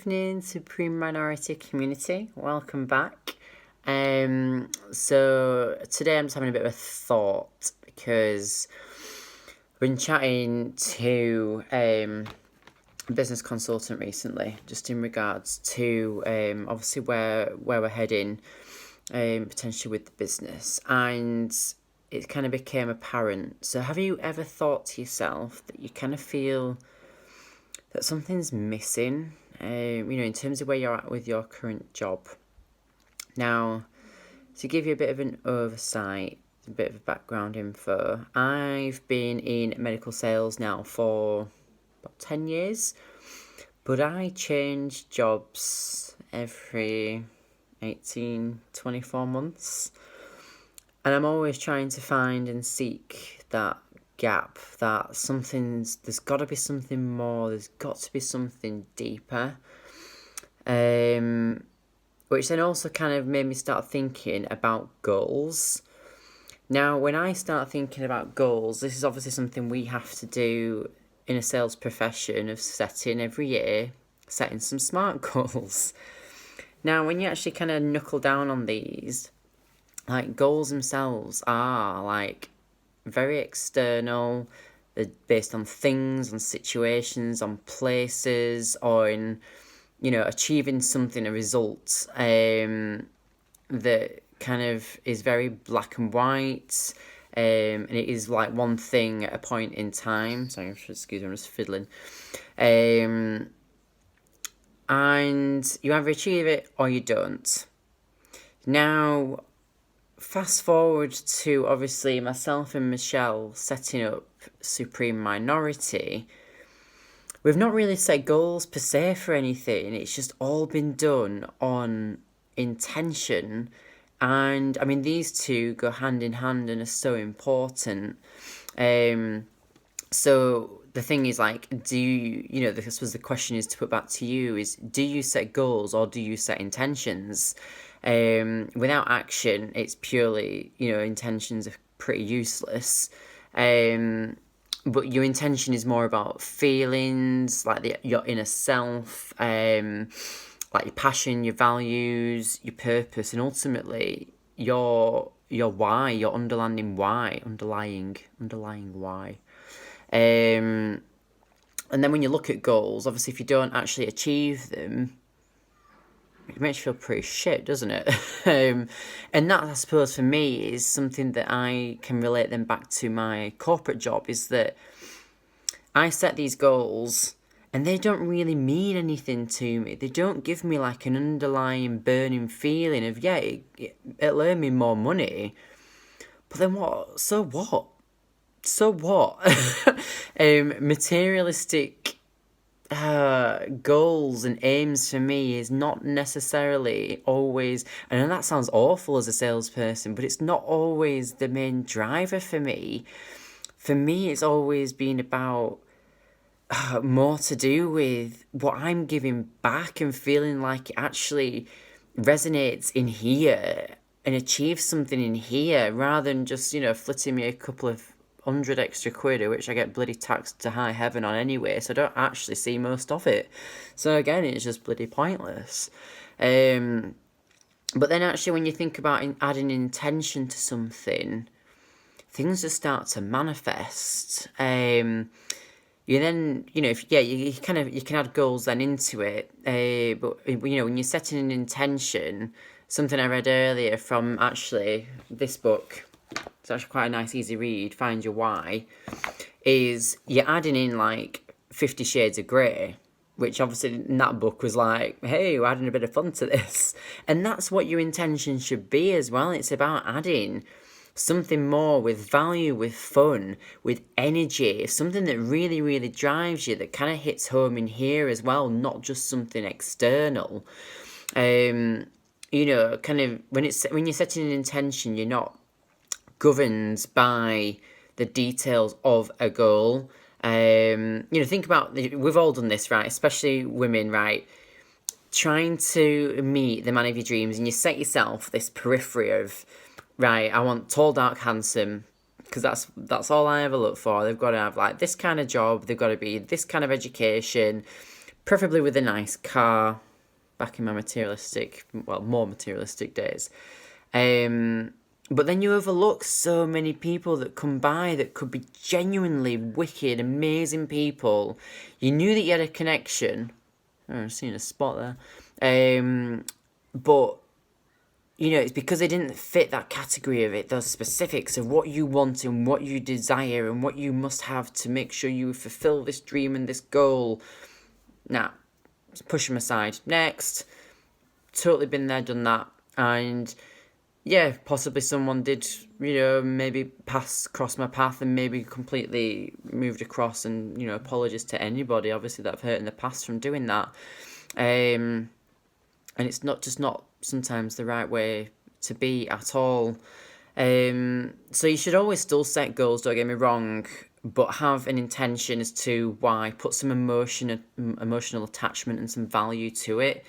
evening, Supreme Minority community. Welcome back. So today I'm just having a bit of a thought because I've been chatting to a business consultant recently, just in regards to obviously where we're heading, potentially with the business, and it kind of became apparent. So have you ever thought to yourself that you kind of feel that something's missing, in terms of where you're at with your current job? Now, to give you a bit of an oversight, a bit of background info, I've been in medical sales now for about 10 years, but I change jobs every 18, 24 months. And I'm always trying to find and seek that gap, that there's got to be something more, there's got to be something deeper. Which then also kind of made me start thinking about goals. Now, when I start thinking about goals, this is obviously something we have to do in a sales profession, of setting every year, setting some SMART goals. Now, when you actually kind of knuckle down on these, like, goals themselves are like very external. They're based on things, on situations, on places, on, achieving something, a result, that kind of is very black and white. And it is like one thing at a point in time. Sorry, excuse me, I'm just fiddling. And you either achieve it or you don't. Now, fast forward to obviously myself and Michelle setting up Supreme Minority. We've not really set goals per se for anything. It's just all been done on intention. And I mean, these two go hand in hand and are so important. So the thing is, like, do you, I suppose the question is to put back to you is, do you set goals or do you set intentions? Without action, it's purely, intentions are pretty useless. But your intention is more about feelings, like your inner self, like your passion, your values, your purpose, and ultimately your why, your underlying why. And then when you look at goals, obviously if you don't actually achieve them, it makes you feel pretty shit, doesn't it? And that, I suppose, for me, is something that I can relate them back to my corporate job, is that I set these goals and they don't really mean anything to me. They don't give me like an underlying burning feeling of, it'll earn me more money. But then what? So what? Materialistic goals and aims for me is not necessarily always, and I know that sounds awful as a salesperson, but it's not always the main driver for me. For me, it's always been about more to do with what I'm giving back and feeling like it actually resonates in here and achieves something in here, rather than just, flitting me a couple of 100 extra quid, which I get bloody taxed to high heaven on anyway, so I don't actually see most of it. So again, it's just bloody pointless. But then actually, when you think about adding intention to something, things just start to manifest. You then, you can add goals then into it. But when you're setting an intention, something I read earlier from actually this book, it's actually quite a nice, easy read, Find Your Why, is you're adding in like 50 Shades of Grey, which obviously in that book was like, hey, we're adding a bit of fun to this. And that's what your intention should be as well. It's about adding something more with value, with fun, with energy, something that really, really drives you, that kind of hits home in here as well, not just something external. Kind of when you're setting an intention, you're not governed by the details of a goal. Think about, we've all done this, right? Especially women, right? Trying to meet the man of your dreams, and you set yourself this periphery of, right, I want tall, dark, handsome, because that's all I ever look for. They've got to have like this kind of job, they've got to be this kind of education, preferably with a nice car, back in my more materialistic days. But then you overlook so many people that come by that could be genuinely wicked, amazing people. You knew that you had a connection. Oh, I've seen a spot there. But it's because they didn't fit that category of it, those specifics of what you want and what you desire and what you must have to make sure you fulfill this dream and this goal. Nah, push them aside. Next. Totally been there, done that. And yeah, possibly someone did, maybe cross my path and maybe completely moved across, and, apologies to anybody, obviously, that I've hurt in the past from doing that. And it's not sometimes the right way to be at all. So you should always still set goals, don't get me wrong, but have an intention as to why. Put some emotional attachment and some value to it.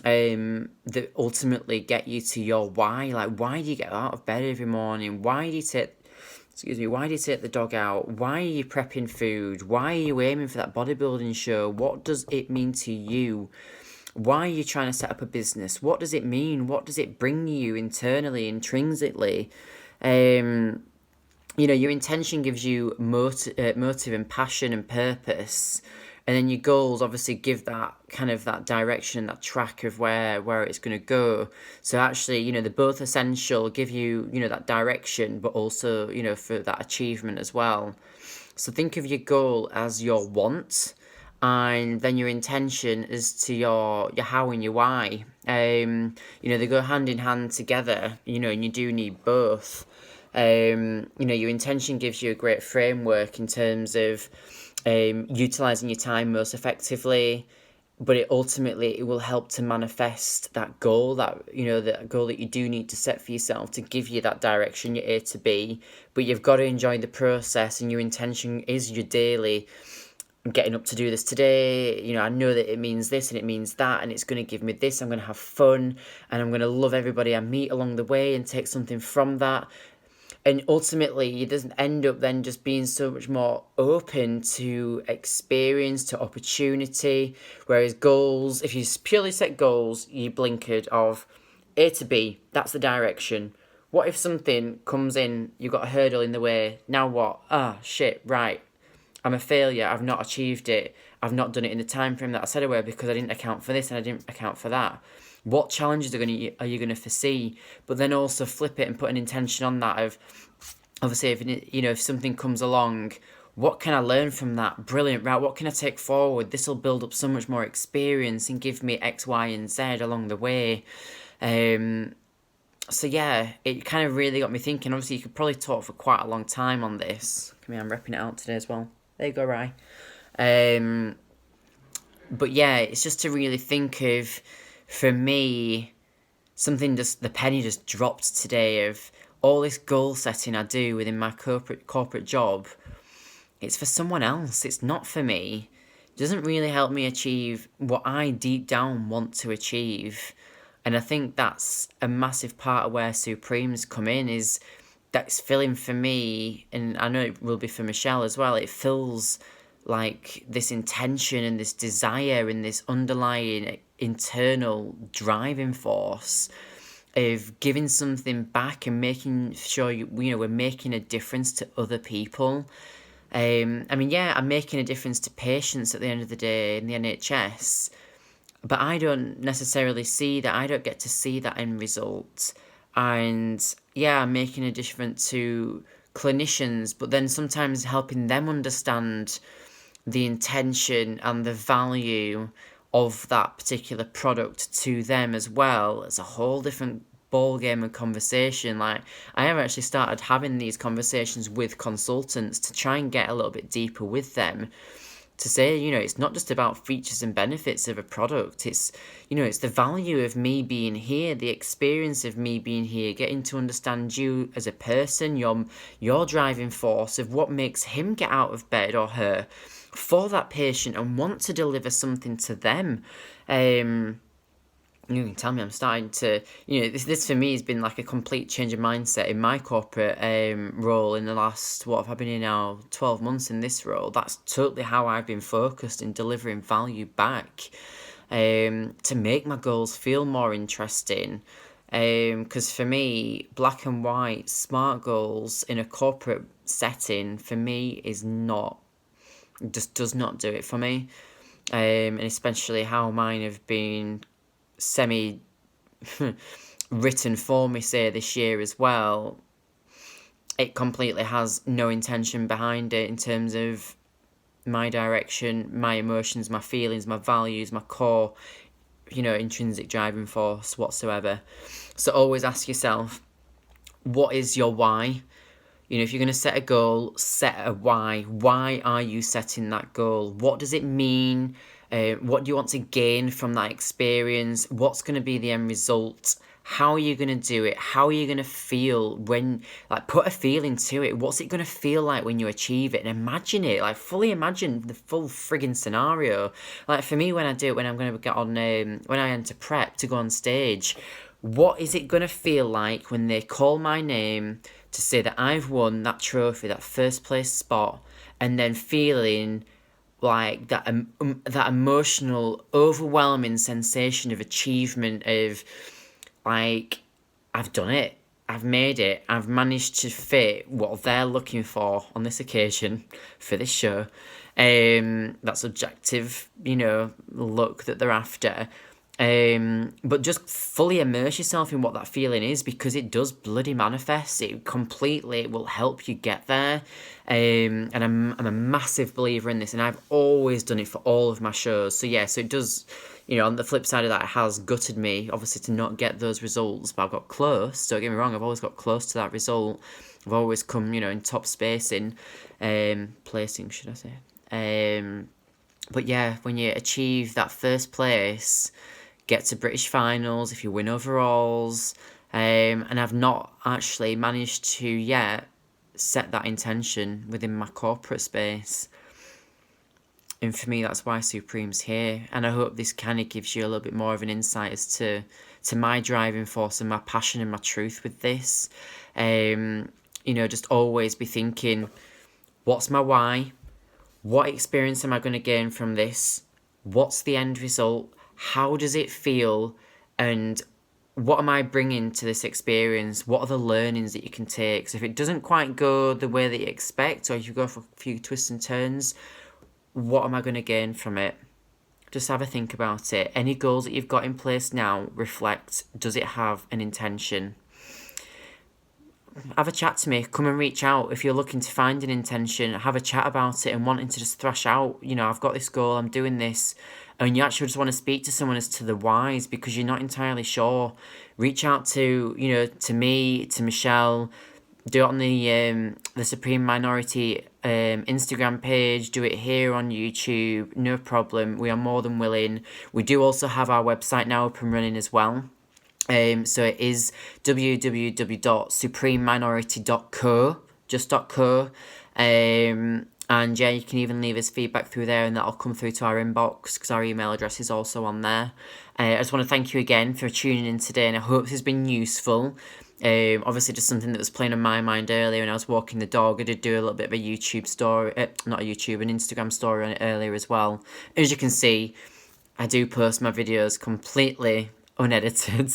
That ultimately get you to your why. Like, why do you get out of bed every morning? Why do you take the dog out? Why are you prepping food? Why are you aiming for that bodybuilding show? What does it mean to you? Why are you trying to set up a business? What does it mean? What does it bring you internally, intrinsically? Your intention gives you motive and passion and purpose. And then your goals obviously give that kind of that direction, that track of where it's going to go. So actually, they're both essential, give you, that direction, but also, for that achievement as well. So think of your goal as your want, and then your intention is to your how and your why. They go hand in hand together, and you do need both. Your intention gives you a great framework in terms of utilising your time most effectively, but it will help to manifest that goal, that goal that you do need to set for yourself to give you that direction, your A to B. But you've got to enjoy the process, and your intention is your daily. I'm getting up to do this today. I know that it means this and it means that, and it's going to give me this. I'm going to have fun, and I'm going to love everybody I meet along the way and take something from that. And ultimately, it doesn't end up then just being so much more open to experience, to opportunity. Whereas goals, if you purely set goals, you blinkered of A to B, that's the direction. What if something comes in, you've got a hurdle in the way, now what? Shit, right. I'm a failure, I've not achieved it. I've not done it in the time frame that I said I would because I didn't account for this and I didn't account for that. What challenges are you going to foresee? But then also flip it and put an intention on that of, obviously, if something comes along, what can I learn from that? Brilliant, right? What can I take forward? This will build up so much more experience and give me X, Y, and Z along the way. So yeah, it kind of really got me thinking. Obviously, you could probably talk for quite a long time on this. I'm repping it out today as well. There you go, Rye. But yeah, it's just to really think of, for me, the penny just dropped today of all this goal setting I do within my corporate job. It's for someone else. It's not for me. It doesn't really help me achieve what I deep down want to achieve. And I think that's a massive part of where Supremes come in, is that's filling for me, and I know it will be for Michelle as well. It fills like this intention and this desire and this underlying internal driving force of giving something back and making sure we're making a difference to other people. I'm making a difference to patients at the end of the day in the NHS, but I don't necessarily see that. I don't get to see that end result. And yeah, I'm making a difference to clinicians, but then sometimes helping them understand the intention and the value of that particular product to them as well. It's a whole different ball game and conversation. Like, I have actually started having these conversations with consultants to try and get a little bit deeper with them, to say, it's not just about features and benefits of a product. It's, it's the value of me being here, the experience of me being here, getting to understand you as a person, your driving force of what makes him get out of bed or her for that patient and want to deliver something to them. you can tell me I'm starting to, this for me has been like a complete change of mindset in my corporate role in the last, what have I been in now, 12 months in this role. That's totally how I've been focused in delivering value back, to make my goals feel more interesting. Because for me, black and white, smart goals in a corporate setting, for me, just does not do it for me. And especially how mine have been semi written for me, say, this year as well. It completely has no intention behind it in terms of my direction, my emotions, my feelings, my values, my core, intrinsic driving force whatsoever. So always ask yourself, what is your why? If you're going to set a goal, set a why. Why are you setting that goal? What does it mean? What do you want to gain from that experience? What's going to be the end result? How are you going to do it? How are you going to feel when, put a feeling to it. What's it going to feel like when you achieve it? And imagine it, fully imagine the full friggin' scenario. For me, when I do it, when I'm going to get on, when I enter prep to go on stage, what is it going to feel like when they call my name to say that I've won that trophy, that first place spot, and then feeling like that emotional, overwhelming sensation of achievement of, I've done it, I've made it, I've managed to fit what they're looking for on this occasion for this show. That subjective, look that they're after. But just fully immerse yourself in what that feeling is, because it does bloody manifest. It completely will help you get there. And I'm a massive believer in this, and I've always done it for all of my shows. So yeah, so it does, on the flip side of that, it has gutted me, obviously, to not get those results, but I've got close. Don't get me wrong, I've always got close to that result. I've always come, in top placing, should I say. But yeah, when you achieve that first place, get to British finals, if you win overalls, and I've not actually managed to yet set that intention within my corporate space. And for me, that's why Supreme's here. And I hope this kind of gives you a little bit more of an insight as to my driving force and my passion and my truth with this. Just always be thinking, what's my why? What experience am I going to gain from this? What's the end result? How does it feel? And what am I bringing to this experience? What are the learnings that you can take? So if it doesn't quite go the way that you expect, or if you go for a few twists and turns, what am I going to gain from it? Just have a think about it. Any goals that you've got in place now, reflect, does it have an intention? Have a chat to me. Come and reach out if you're looking to find an intention. Have a chat about it and wanting to just thrash out, I've got this goal, I'm doing this. And you actually just want to speak to someone as to the whys because you're not entirely sure. Reach out to, to me, to Michelle. Do it on the Supreme Minority Instagram page. Do it here on YouTube. No problem. We are more than willing. We do also have our website now up and running as well. So it is www.suprememinority.co, just .co. And yeah, you can even leave us feedback through there, and that'll come through to our inbox because our email address is also on there. I just want to thank you again for tuning in today, and I hope this has been useful. Obviously, just something that was playing on my mind earlier when I was walking the dog. I did do a little bit of a YouTube story, not a YouTube, an Instagram story on it earlier as well. As you can see, I do post my videos completely unedited.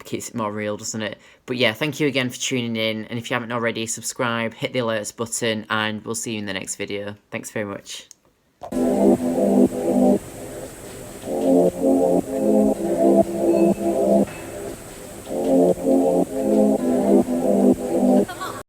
Keeps it more real, doesn't it? But yeah, thank you again for tuning in, and if you haven't already, subscribe, hit the alerts button, and we'll see you in the next video. Thanks very much.